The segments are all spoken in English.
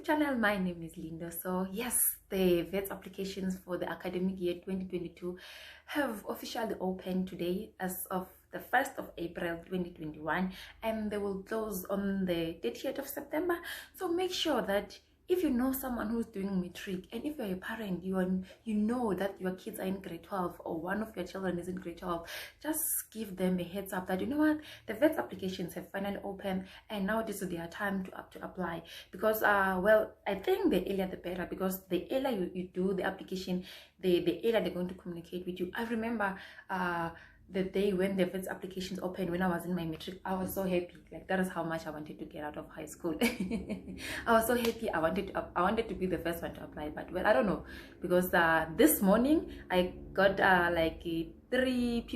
channel. My name is Linda. So yes, the Wits applications for the academic year 2022 have officially opened today as of the 1st of April 2021, and they will close on the 30th of September. So make sure that if you know someone who's doing matric, and if you're a parent, you know that your kids are in grade 12 or one of your children is in grade 12, just give them a heads up that, you know what, the Wits applications have finally opened and now this is their time to apply. Because well, I think the earlier the better, because the earlier you do the application, the earlier they're going to communicate with you. I remember the day when the Wits applications opened, when I was in my matric, I was so happy. Like, that is how much I wanted to get out of high school. I was so happy. I wanted to be the first one to apply, but well, I don't know, because this morning I got like three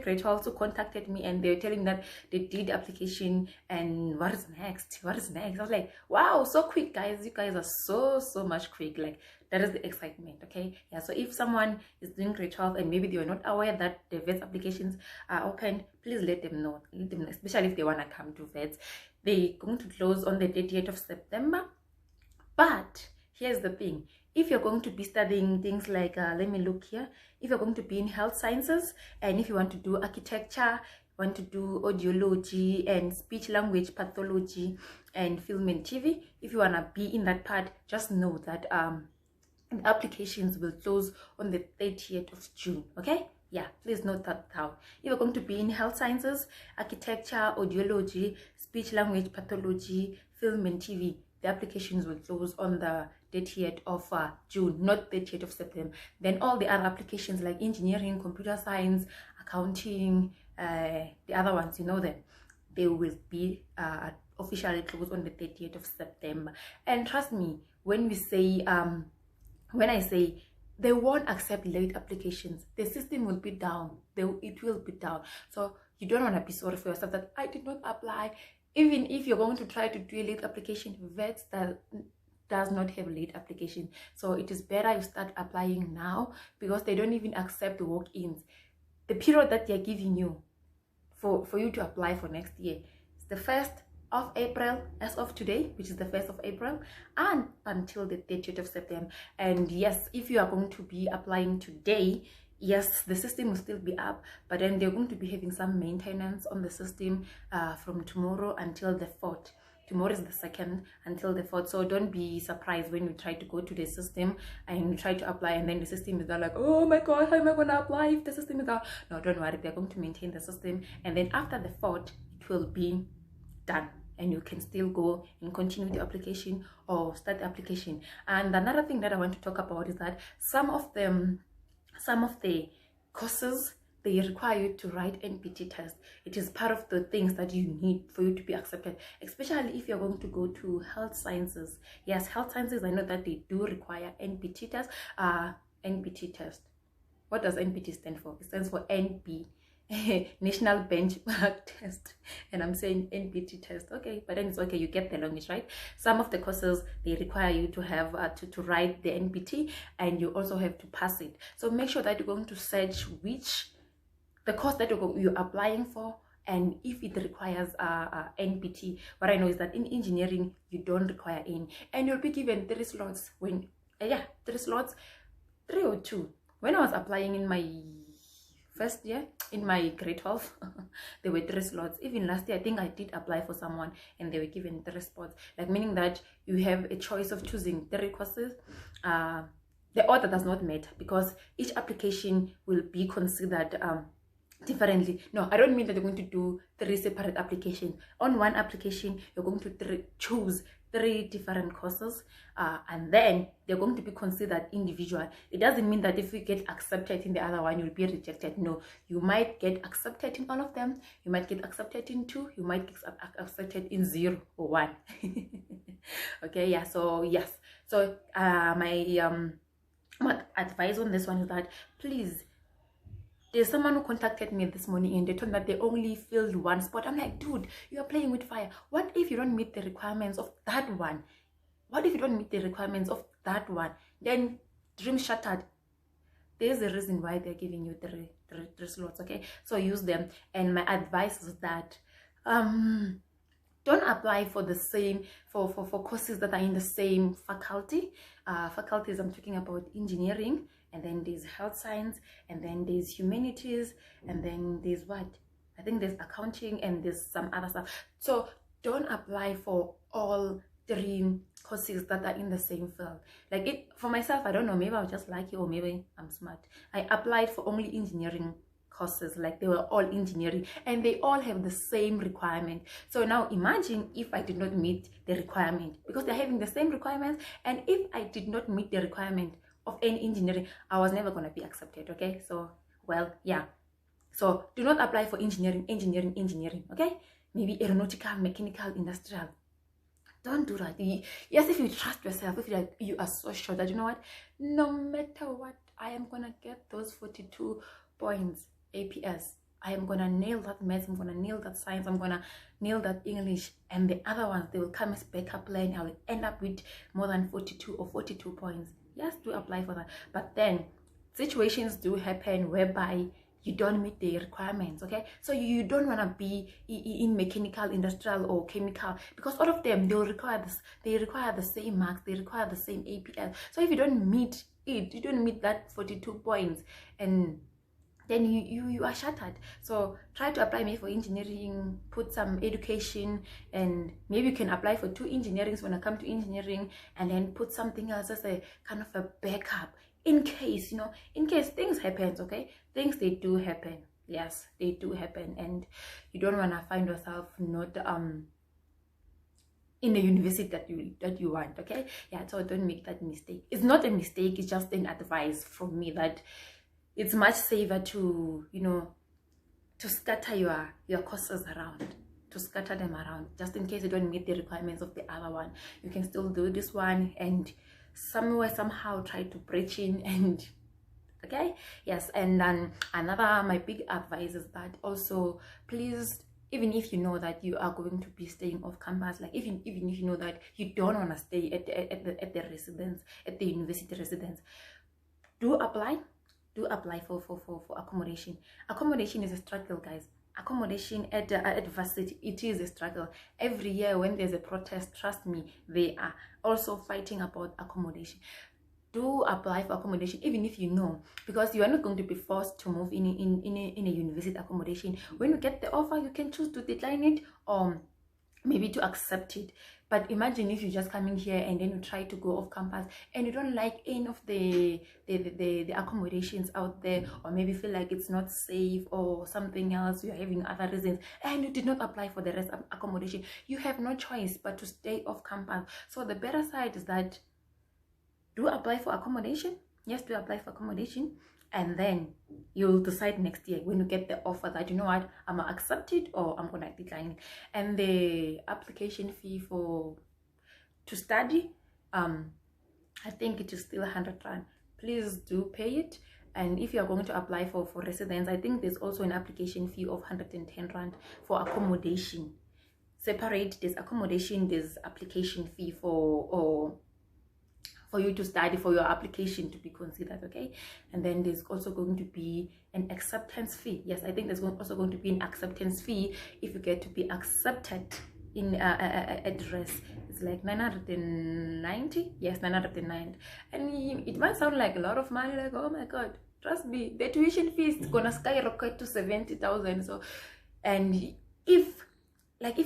grade 12 who contacted me, and they were telling that they did the application and what is next. I was like, wow, so quick, guys. You guys are so much quick. Like, that is the excitement. Okay, yeah. So if someone is doing grade 12 and maybe they are not aware that the Wits applications are open, please let them know, especially if they want to come to Wits. They're going to close on the 30th of September. But here's the thing: if you're going to be studying things like let me look here, if you're going to be in health sciences, and if you want to do architecture, want to do audiology and speech language pathology and film and TV, if you want to be in that part, just know that the applications will close on the 30th of June. Okay, yeah, please note that down. If you're going to be in health sciences, architecture, audiology, speech language pathology, film and TV, the applications will close on the 30th of June, not 30th of September. Then all the other applications like engineering, computer science, accounting, the other ones, you know them, they will be officially closed on the 30th of September. And trust me, when we say when I say they won't accept late applications, the system will be down. It will be down. So you don't want to be sorry for yourself that I did not apply. Even if you're going to try to do a late application, Wits does not have late application. So it is better you start applying now, because they don't even accept the walk-ins. The period that they're giving you for you to apply for next year is the 1st of April, as of today, which is the 1st of April, and until the 30th of September. And yes, if you are going to be applying today, yes, the system will still be up, but then they're going to be having some maintenance on the system from tomorrow until the 4th. Tomorrow is the 2nd until the 4th. So don't be surprised when you try to go to the system and you try to apply, and then the system is not like, oh my god, how am I going to apply if the system is out? No, don't worry, they're going to maintain the system, and then after the 4th it will be done, and you can still go and continue the application or start the application. And another thing that I want to talk about is that some of the courses, they require you to write NPT test. It is part of the things that you need for you to be accepted, especially if you're going to go to health sciences. Yes, health sciences, I know that they do require NPT test. NPT test. What does NPT stand for? It stands for NB. National Benchmark Test, and I'm saying NPT test. Okay, but then it's okay, you get the language, right? Some of the courses, they require you to have to write the NPT, and you also have to pass it. So make sure that you're going to search the course that you're applying for, and if it requires NPT. What I know is that in engineering you don't require any, and you'll be given 3 slots when 3 slots, 3 or 2. When I was applying in my first year in my grade 12, there were 3 slots. Even last year, I think I did apply for someone and they were given 3 spots, like meaning that you have a choice of choosing 3 courses. The order does not matter, because each application will be considered differently. No, I don't mean that you're going to do 3 separate applications. On one application, you're going to choose 3 different courses, and then they're going to be considered individual. It doesn't mean that if you get accepted in the other one, you'll be rejected. No, you might get accepted in all of them. You might get accepted in 2. You might get accepted in 0 or 1. Okay, yeah. So yes. So my advice on this one is that, please, there's someone who contacted me this morning and they told me that they only filled 1 spot. I'm like, dude, you are playing with fire. What if you don't meet the requirements of that one? What if you don't meet the requirements of that one? Then dream shattered. There's a reason why they're giving you 3 slots. Okay, so use them. And my advice is that don't don't apply for the same for courses that are in the same faculty. Faculties, I'm talking about engineering, and then there's health science, and then there's humanities, and then there's what, I think there's accounting, and there's some other stuff. So don't apply for all three courses that are in the same field. Like, it for myself, I don't know, maybe I was just lucky, or maybe I'm smart. I applied for only engineering courses, like they were all engineering, and they all have the same requirement. So now imagine if I did not meet the requirement, because they're having the same requirements, and if I did not meet the requirement of any engineering, I was never going to be accepted. Okay, so, well, yeah, so do not apply for engineering, okay? Maybe aeronautical, mechanical, industrial. Don't do that. Yes, if you trust yourself, if you are so sure that, you know what, no matter what, I am gonna get those 42 points APS. I am gonna nail that maths, I'm gonna nail that science, I'm gonna nail that English, and the other ones, they will come as backup plan. I will end up with more than 42 or 42 points. Yes, do apply for that. But then situations do happen whereby you don't meet the requirements. Okay, so you don't want to be in mechanical, industrial, or chemical, because all of them, they'll require this, they require the same marks, they require the same APL. So if you don't meet it, you don't meet that 42 points, and then you are shattered. So try to apply maybe for engineering, put some education, and maybe you can apply for 2 engineerings when I come to engineering, and then put something else as a kind of a backup, in case, you know, in case things happen. Okay, things, they do happen. Yes, they do happen, and you don't want to find yourself not in the university that you want. Okay, yeah, so don't make that mistake. It's not a mistake, it's just an advice from me that it's much safer to, you know, to scatter your courses around, to scatter them around, just in case you don't meet the requirements of the other one. You can still do this one, and somewhere, somehow, try to breach in. And okay, yes. And then another, my big advice is that also, please, even if you know that you are going to be staying off campus, like even if you know that you don't want to stay at the residence, at the university residence, do apply for accommodation. Accommodation is a struggle, guys. Accommodation at varsity, it is a struggle. Every year when there's a protest, trust me, they are also fighting about accommodation. Do apply for accommodation, even if you know, because you are not going to be forced to move in a university accommodation. When you get the offer, you can choose to decline it, or maybe to accept it. But imagine if you're just coming here and then you try to go off campus and you don't like any of the accommodations out there, or maybe feel like it's not safe or something else, you're having other reasons, and you did not apply for the rest of accommodation. You have no choice but to stay off campus. So the better side is that do apply for accommodation. Yes, do apply for accommodation, and then you'll decide next year when you get the offer that, you know what, I'm gonna accept it or I'm gonna decline it. And the application fee to study, I think it is still 100 rand. Please do pay it. And if you are going to apply for residence, I think there's also an application fee of 110 rand for accommodation. Separate, there's accommodation, there's application fee for you to study, for your application to be considered. Okay, and then there's also going to be an acceptance fee. Yes, I think there's also going to be an acceptance fee if you get to be accepted in address. It's like 990. Yes, 990. And it might sound like a lot of money, like, oh my god, trust me, the tuition fee is gonna skyrocket to 70,000. So, and if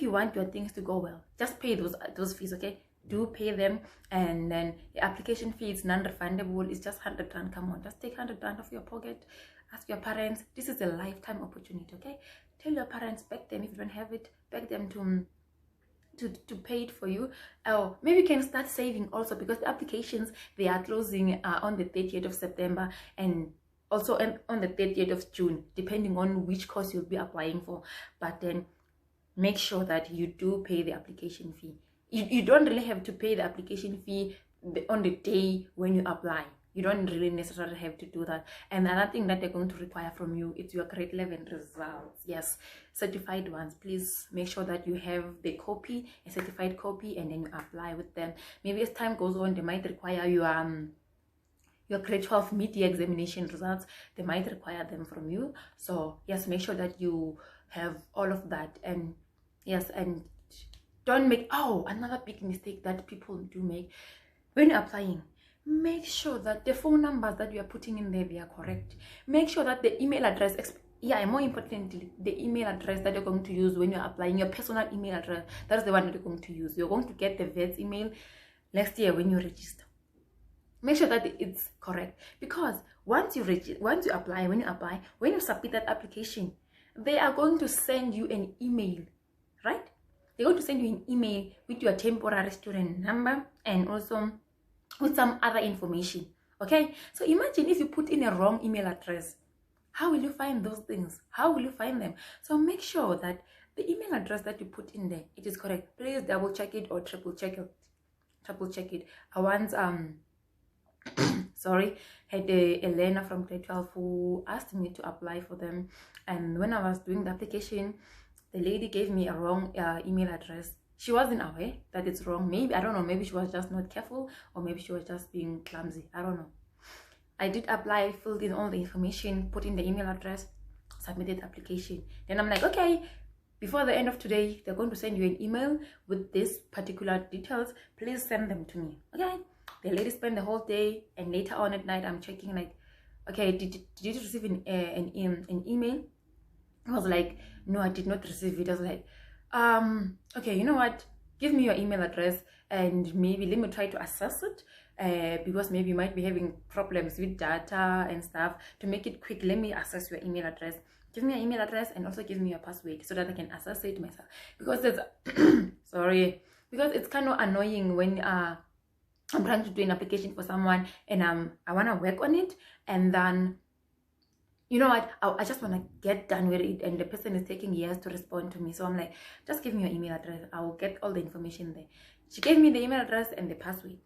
you want your things to go well, just pay those fees. Okay, do pay them. And then the application fee is non-refundable. It's just 100 rand. Come on, just take 100 rand off your pocket. Ask your parents. This is a lifetime opportunity. Okay, tell your parents, beg them. If you don't have it, beg them to pay it for you. Or maybe you can start saving also, because the applications, they are closing on the 30th of September, and also on the 30th of June, depending on which course you'll be applying for. But then make sure that you do pay the application fee. You don't really have to pay the application fee on the day when you apply. You don't really necessarily have to do that. And another thing that they're going to require from you is your grade 11 results. Yes, certified ones. Please make sure that you have the copy, a certified copy, and then you apply with them. Maybe as time goes on, they might require your grade 12 mid-year examination results. They might require them from you. So yes, make sure that you have all of that. And yes, and Don't make, oh, another big mistake that people do make when you're applying. Make sure that the phone numbers that you are putting in there, they are correct. Make sure that the email address, yeah, more importantly, the email address that you're going to use when you're applying, your personal email address, that's the one that you're going to use. You're going to get the vet's email next year when you register. Make sure that it's correct, because once you apply, when you submit that application, they are going to send you an email, right? They're going to send you an email with your temporary student number and also with some other information. Okay, so imagine if you put in a wrong email address. How will you find those things? How will you find them? So make sure that the email address that you put in there, it is correct. Please double check it or triple check it. I once sorry, had a learner from grade 12 who asked me to apply for them, and when I was doing the application, the lady gave me a wrong email address. She wasn't aware that it's wrong. Maybe, I don't know, maybe she was just not careful, or maybe she was just being clumsy. I don't know. I did apply, filled in all the information, put in the email address, submitted the application. Then I'm like, okay, before the end of today, they're going to send you an email with these particular details. Please send them to me. Okay. The lady spent the whole day, and later on at night, I'm checking like, okay, did you receive an email? I was like, no, I did not receive it. I was like, okay, you know what? Give me your email address, and maybe let me try to access it. Because maybe you might be having problems with data and stuff. To make it quick, let me access your email address. Give me your email address and also give me your password so that I can access it myself. Because there's sorry, because it's kind of annoying when I'm trying to do an application for someone and I want to work on it, and then, you know what, I just want to get done with it, and the person is taking years to respond to me. So I'm like, just give me your email address, I will get all the information there. She gave me the email address and the password.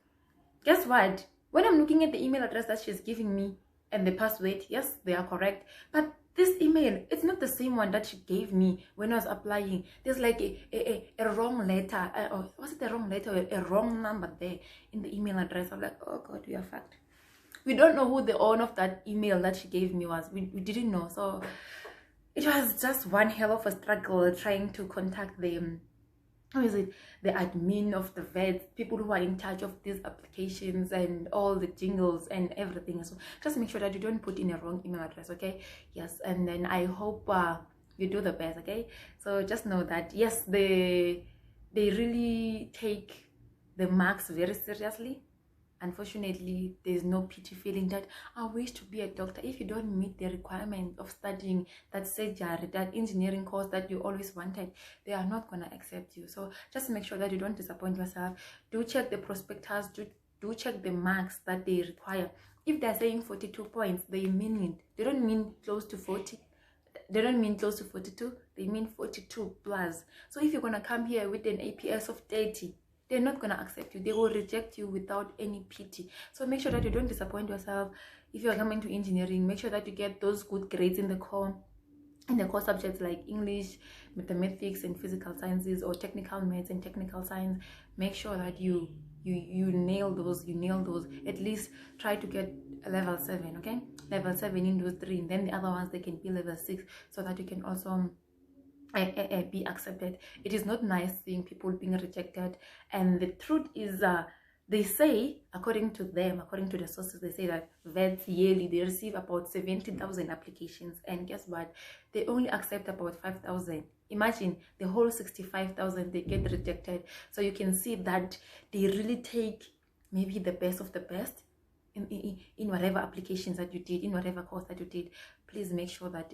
Guess what? When I'm looking at the email address that she's giving me and the password, yes, they are correct, but this email, it's not the same one that she gave me when I was applying. There's like a wrong letter, or was it a wrong letter, a wrong number there in the email address. I'm like, oh God, we are fucked. We don't know who the owner of that email that she gave me was. We didn't know. So it was just one hell of a struggle trying to contact them. How is it? The admin of the vets, people who are in charge of these applications and all the jingles and everything. So just make sure that you don't put in a wrong email address, okay? Yes, and then I hope you do the best, okay? So just know that, yes, they really take the marks very seriously. Unfortunately, there's no pity feeling that I wish to be a doctor. If you don't meet the requirement of studying that surgery, that engineering course that you always wanted, they are not going to accept you. So just make sure that you don't disappoint yourself. Do check the prospectus, do check the marks that they require. If they're saying 42 points, they mean it. They don't mean close to 40. They don't mean close to 42. They mean 42 plus. So if you're going to come here with an APS of 30, they're not going to accept you. They will reject you without any pity. So make sure that you don't disappoint yourself. If you're coming to engineering, make sure that you get those good grades in the core subjects like English, mathematics, and physical sciences, or technical maths and technical science. Make sure that you nail those. At least try to get a level 7, okay? Level 7 in those 3, and then the other ones, they can be level 6, so that you can also be accepted. It is not nice seeing people being rejected, and the truth is, they say, according to them, according to the sources, they say that vets yearly they receive about 70,000 applications, and guess what? They only accept about 5,000. Imagine the whole 65,000 they get rejected. So you can see that they really take maybe the best of the best in whatever applications that you did, in whatever course that you did. Please make sure that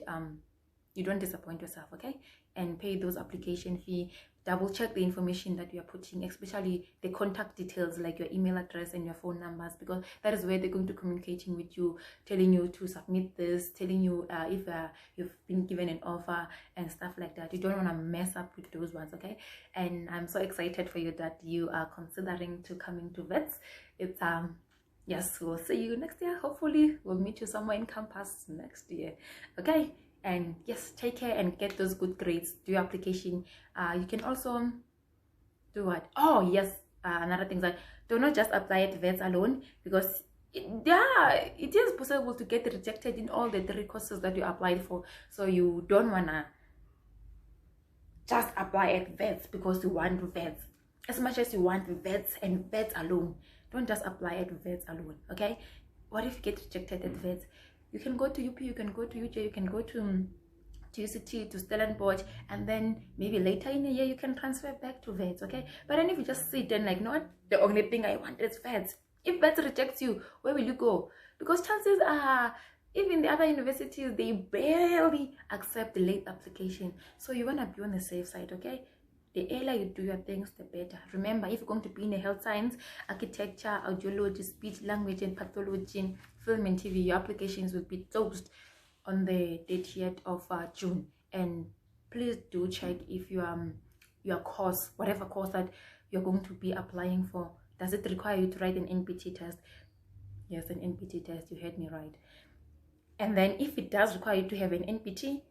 you don't disappoint yourself, okay? And pay those application fee. Double check the information that you are putting, especially the contact details like your email address and your phone numbers, because that is where they're going to communicating with you, telling you to submit this, telling you if you've been given an offer and stuff like that. You don't want to mess up with those ones, okay? And I'm so excited for you that you are considering to come into vets. It's yes, we'll see you next year. Hopefully we'll meet you somewhere in campus next year, okay? And yes, take care and get those good grades. Do your application. You can also do what? Oh yes, another thing is that do not just apply at vets alone, because it is possible to get rejected in all the 3 courses that you applied for. So you don't wanna just apply at Wits because you want Wits. As much as you want Wits and Wits alone, don't just apply at Wits alone, okay? What if you get rejected at Wits? You can go to UP, you can go to UJ, you can go to UCT, to Stellenbosch, and then maybe later in a year you can transfer back to Wits, okay? But then if you just sit and like, no, the only thing I want is Wits. If Wits rejects you, where will you go? Because chances are, even the other universities, they barely accept the late application. So you want to be on the safe side, okay? The earlier you do your things, the better. Remember, if you're going to be in a health science, architecture, audiology, speech, language, and pathology, film and TV, your applications will be closed on the 30th of June. And please do check if your course, whatever course that you're going to be applying for, does it require you to write an NPT test? Yes, an NPT test, you heard me right. And then if it does require you to have an NPT,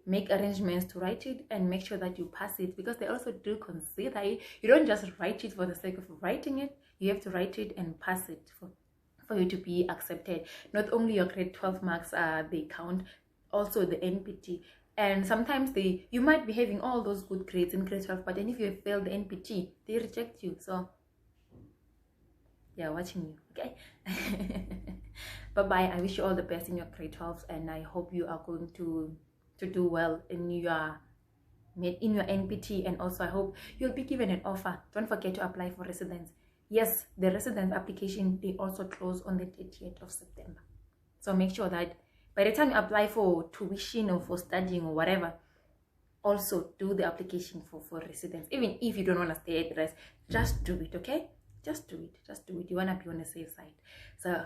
make arrangements to write it and make sure that you pass it, because they also do consider it. You don't just write it for the sake of writing it. You have to write it and pass it for you to be accepted. Not only your grade 12 marks they count, also the NPT. And sometimes you might be having all those good grades in grade 12, but then if you have failed the NPT, they reject you. So yeah, watching you, okay? Bye-bye. I wish you all the best in your grade 12s, and I hope you are going to do well in your NPT, and also I hope you'll be given an offer. Don't forget to apply for residence. Yes, the residence application, they also close on the 30th of September. So make sure that by the time you apply for tuition or for studying or whatever, also do the application for residence. Even if you don't want to stay at rest, just do it, okay? Just do it. You want to be on the safe side. So